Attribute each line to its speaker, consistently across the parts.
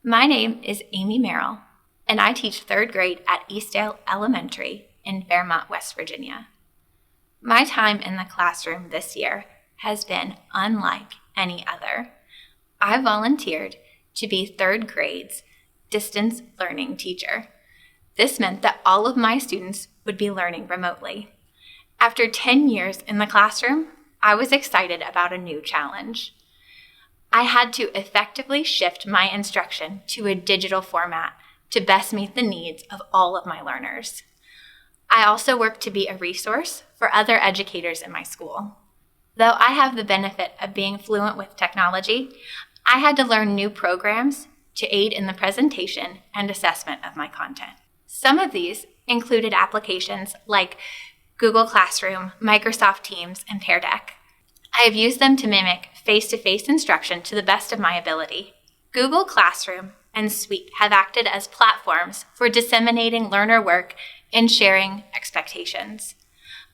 Speaker 1: My name is Amy Merrill, and I teach third grade at Eastdale Elementary in Fairmont, West Virginia. My time in the classroom this year has been unlike any other. I volunteered to be third grade's distance learning teacher. This meant that all of my students would be learning remotely. After 10 years in the classroom, I was excited about a new challenge. I had to effectively shift my instruction to a digital format to best meet the needs of all of my learners. I also work to be a resource for other educators in my school. Though I have the benefit of being fluent with technology, I had to learn new programs to aid in the presentation and assessment of my content. Some of these included applications like Google Classroom, Microsoft Teams, and Pear Deck. I have used them to mimic face-to-face instruction to the best of my ability. Google Classroom and Suite have acted as platforms for disseminating learner work and sharing expectations.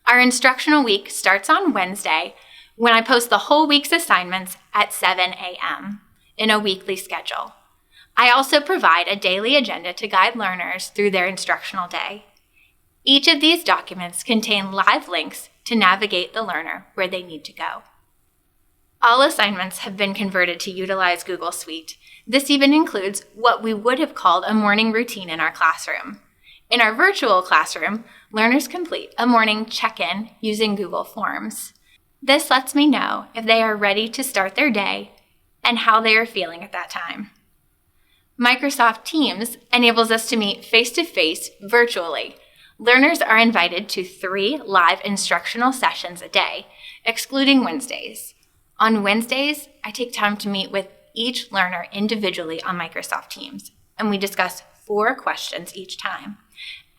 Speaker 1: Our instructional week starts on Wednesday when I post the whole week's assignments at 7 a.m. in a weekly schedule. I also provide a daily agenda to guide learners through their instructional day. Each of these documents contain live links to navigate the learner where they need to go. All assignments have been converted to utilize Google Suite. This even includes what we would have called a morning routine in our classroom. In our virtual classroom, learners complete a morning check-in using Google Forms. This lets me know if they are ready to start their day and how they are feeling at that time. Microsoft Teams enables us to meet face-to-face virtually. Learners are invited to 3 live instructional sessions a day, excluding Wednesdays. On Wednesdays, I take time to meet with each learner individually on Microsoft Teams, and we discuss 4 questions each time.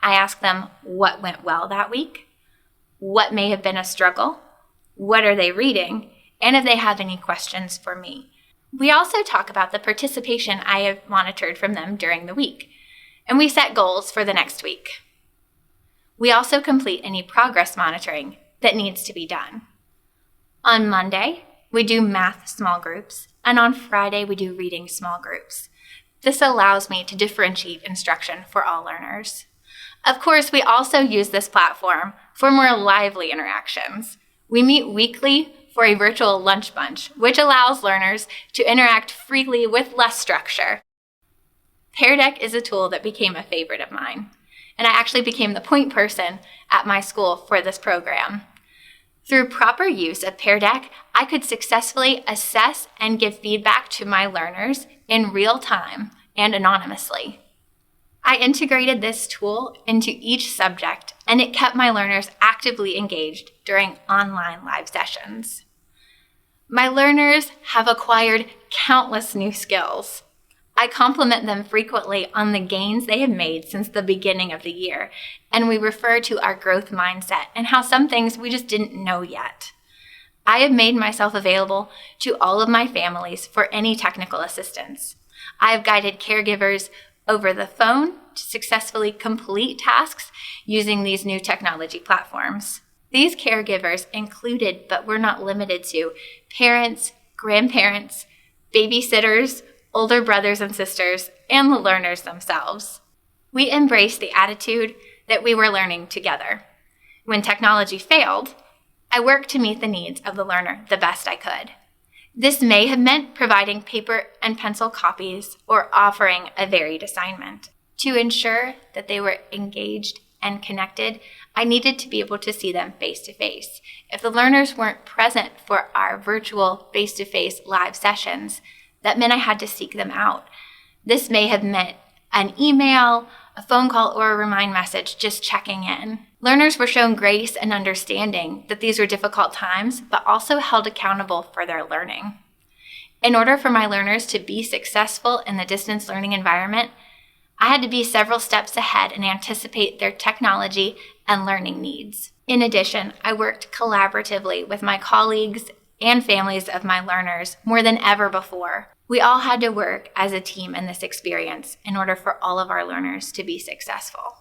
Speaker 1: I ask them what went well that week, what may have been a struggle, what are they reading, and if they have any questions for me. We also talk about the participation I have monitored from them during the week, and we set goals for the next week. We also complete any progress monitoring that needs to be done. On Monday, we do math small groups, and on Friday, we do reading small groups. This allows me to differentiate instruction for all learners. Of course, we also use this platform for more lively interactions. We meet weekly for a virtual lunch bunch, which allows learners to interact freely with less structure. Pear Deck is a tool that became a favorite of mine, and I actually became the point person at my school for this program. Through proper use of Pear Deck, I could successfully assess and give feedback to my learners in real time and anonymously. I integrated this tool into each subject, and it kept my learners actively engaged during online live sessions. My learners have acquired countless new skills. I compliment them frequently on the gains they have made since the beginning of the year, and we refer to our growth mindset and how some things we just didn't know yet. I have made myself available to all of my families for any technical assistance. I have guided caregivers over the phone to successfully complete tasks using these new technology platforms. These caregivers included, but were not limited to, parents, grandparents, babysitters, older brothers and sisters, and the learners themselves. We embraced the attitude that we were learning together. When technology failed, I worked to meet the needs of the learner the best I could. This may have meant providing paper and pencil copies or offering a varied assignment. To ensure that they were engaged and connected, I needed to be able to see them face-to-face. If the learners weren't present for our virtual face-to-face live sessions, that meant I had to seek them out. This may have meant an email, a phone call, or a remind message just checking in. Learners were shown grace and understanding that these were difficult times, but also held accountable for their learning. In order for my learners to be successful in the distance learning environment, I had to be several steps ahead and anticipate their technology and learning needs. In addition, I worked collaboratively with my colleagues and families of my learners more than ever before. We all had to work as a team in this experience in order for all of our learners to be successful.